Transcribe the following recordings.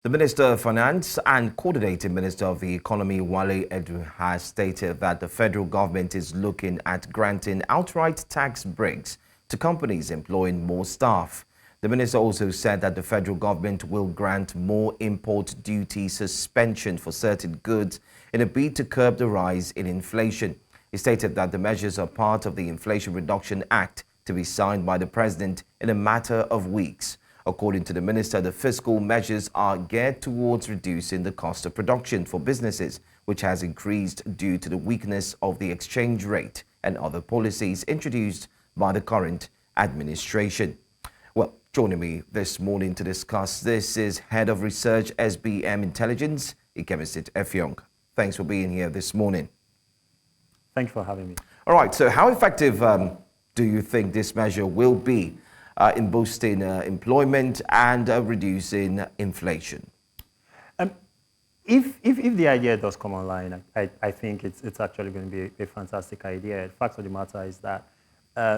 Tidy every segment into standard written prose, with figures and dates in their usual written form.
The Minister of Finance and Coordinating Minister of the Economy, Wale Edun, has stated that the federal government is looking at granting outright tax breaks to companies employing more staff. The minister also said that the federal government will grant more import duty suspension for certain goods in a bid to curb the rise in inflation. He stated that the measures are part of the Inflation Reduction Act to be signed by the president in a matter of weeks. According to the minister, the fiscal measures are geared towards reducing the cost of production for businesses, which has increased due to the weakness of the exchange rate and other policies introduced by the current administration. Well, joining me this morning to discuss this is Head of Research, SBM Intelligence, Ikemesit Effiong. Thanks for being here this morning. Thank you for having me. All right, so how effective do you think this measure will be in boosting employment and reducing inflation? If the idea does come online, I think it's actually going to be a fantastic idea. The fact of the matter is that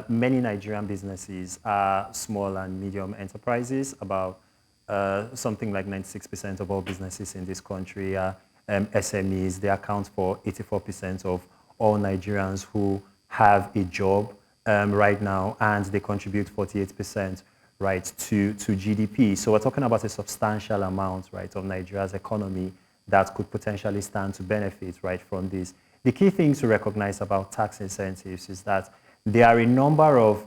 many Nigerian businesses are small and medium enterprises. About something like 96% of all businesses in this country are SMEs. They account for 84% of all Nigerians who have a job right now, and they contribute 48%, right, to GDP. So we're talking about a substantial amount, right, of Nigeria's economy that could potentially stand to benefit, right, from this. The key thing to recognize about tax incentives is that there are a number of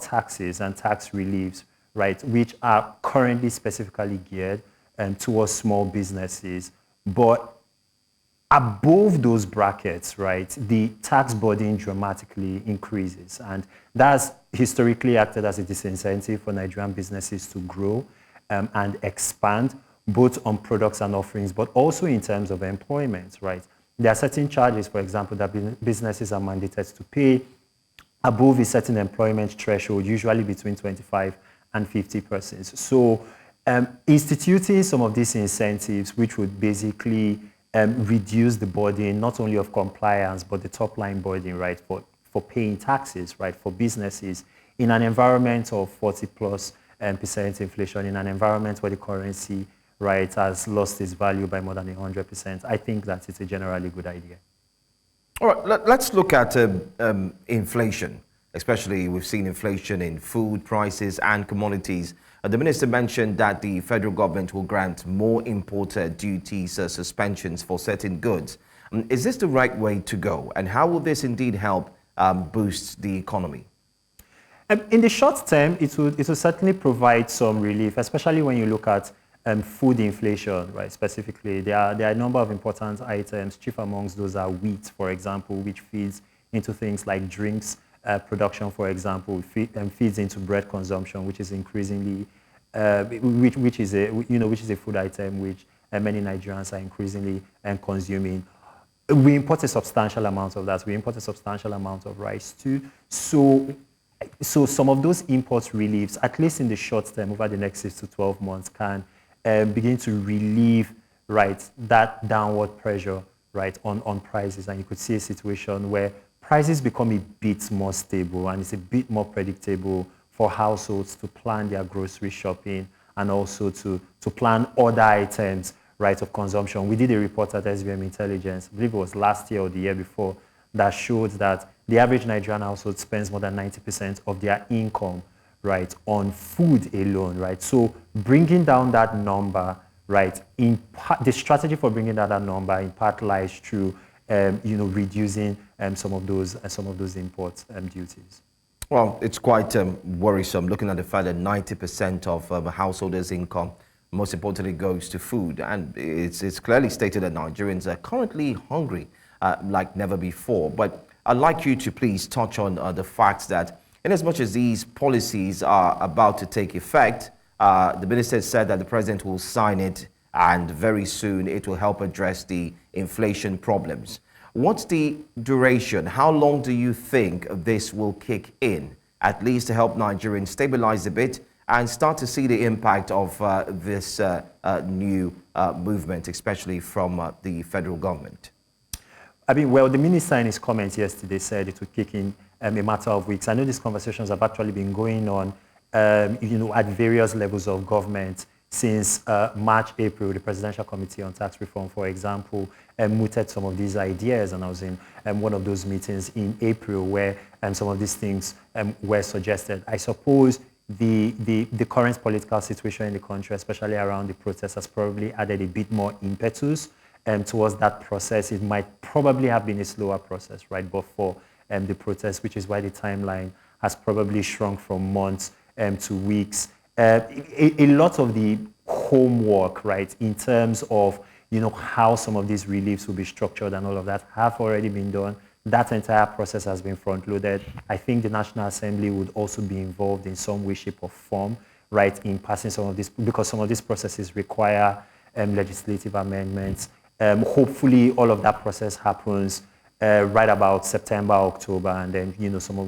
taxes and tax reliefs, right, which are currently specifically geared towards small businesses, but above those brackets, right, the tax burden dramatically increases. And that's historically acted as a disincentive for Nigerian businesses to grow and expand, both on products and offerings, but also in terms of employment, right? There are certain charges, for example, that businesses are mandated to pay above a certain employment threshold, usually between 25 and 50%. So instituting some of these incentives, which would basically reduce the burden, not only of compliance, but the top line burden, right, for paying taxes, right, for businesses in an environment of 40+% inflation, in an environment where the currency, right, has lost its value by more than 100%. I think that it's a generally good idea. All right, let's look at inflation. Especially, we've seen inflation in food prices and commodities. The minister mentioned that the federal government will grant more import duties suspensions for certain goods. Is this the right way to go? And how will this indeed help boost the economy? In the short term, it will certainly provide some relief, especially when you look at food inflation, right? Specifically, there are a number of important items. Chief amongst those are wheat, for example, which feeds into things like drinks production, for example, feeds into bread consumption, which is increasingly, which is a food item which many Nigerians are increasingly consuming. We import a substantial amount of that. We import a substantial amount of rice too. So some of those import reliefs, at least in the short term, over the next 6 to 12 months, can begin to relieve, right, that downward pressure, right, on prices. And you could see a situation where prices become a bit more stable and it's a bit more predictable for households to plan their grocery shopping and also to plan other items, right, of consumption. We did a report at SBM Intelligence, I believe it was last year or the year before, that showed that the average Nigerian household spends more than 90% of their income, right, on food alone, right? So bringing down that number, right, in part, the strategy for bringing down that number in part lies through reducing some of those import duties. Well, it's quite worrisome looking at the fact that 90% of householders' income, most importantly, goes to food. And it's clearly stated that Nigerians are currently hungry like never before. But I'd like you to please touch on the fact that in as much as these policies are about to take effect, the minister said that the president will sign it and very soon it will help address the inflation problems. What's the duration? How long do you think this will kick in, at least to help Nigerians stabilize a bit and start to see the impact of this new movement, especially from the federal government? I mean, well, the minister in his comments yesterday said it would kick in a matter of weeks. I know these conversations have actually been going on, at various levels of government since March, April, the Presidential Committee on Tax Reform, for example, mooted some of these ideas. And I was in one of those meetings in April where some of these things were suggested. I suppose the current political situation in the country, especially around the protests, has probably added a bit more impetus towards that process. It might probably have been a slower process, right, but for the protests, which is why the timeline has probably shrunk from months to weeks. A lot of the homework, right, in terms of, how some of these reliefs will be structured and all of that have already been done. That entire process has been front-loaded. I think the National Assembly would also be involved in some way, shape, or form, right, in passing some of this, because some of these processes require legislative amendments. Hopefully, all of that process happens right about September, October, and then,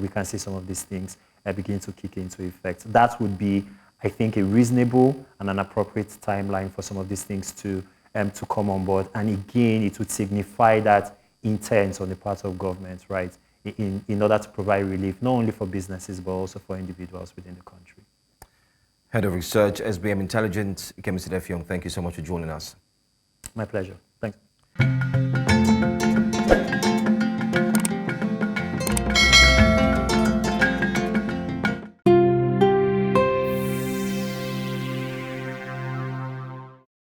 we can see some of these things begin to kick into effect. That would be, I think, a reasonable and an appropriate timeline for some of these things to come on board. And again, it would signify that intent on the part of government, right, in order to provide relief, not only for businesses, but also for individuals within the country. Head of Research, SBM Intelligence, Ikemesit Effiong, thank you so much for joining us. My pleasure. Thanks.